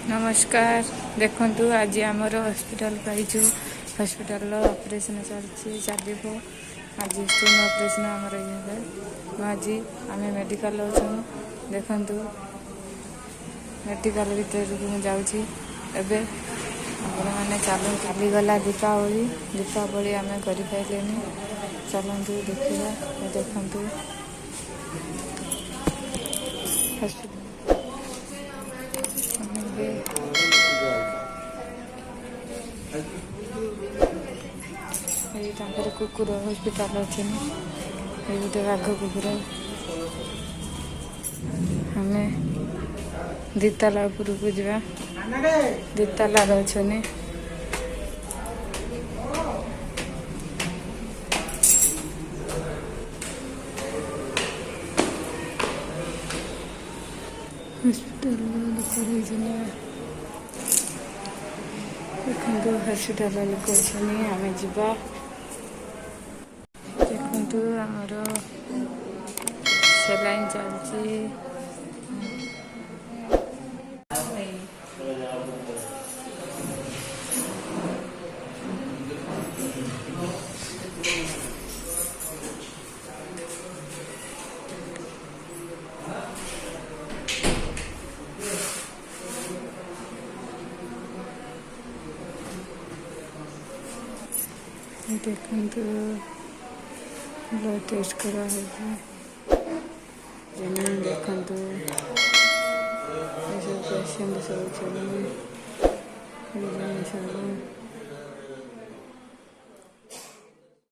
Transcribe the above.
नमस्कार। देखु आज आमर हॉस्पिटल पाइचु। हॉस्पिटल ऑपरेशन चलो आज स्टोन ऑपरेशन आमर ये आज आम मेडिकल अच्छु। देखु मेडिकल भर को जाऊँगी एवं आपण मैंने चलू काली गला दीपावली दीपावली आम कर चलतु देखा देखु हॉस्पिटल ये कुकुर हॉस्पिटल अच्छे ये गोटे बाघ कुकुर आम दिताला उपरक जा दिताला अच्छे हॉस्पिटल देखो हॉस्पिटल लोक अच्छे आम जा देखु आमर सेलाइन चलती देखु ब्लड टेस्ट करा देखु पेसेंट सब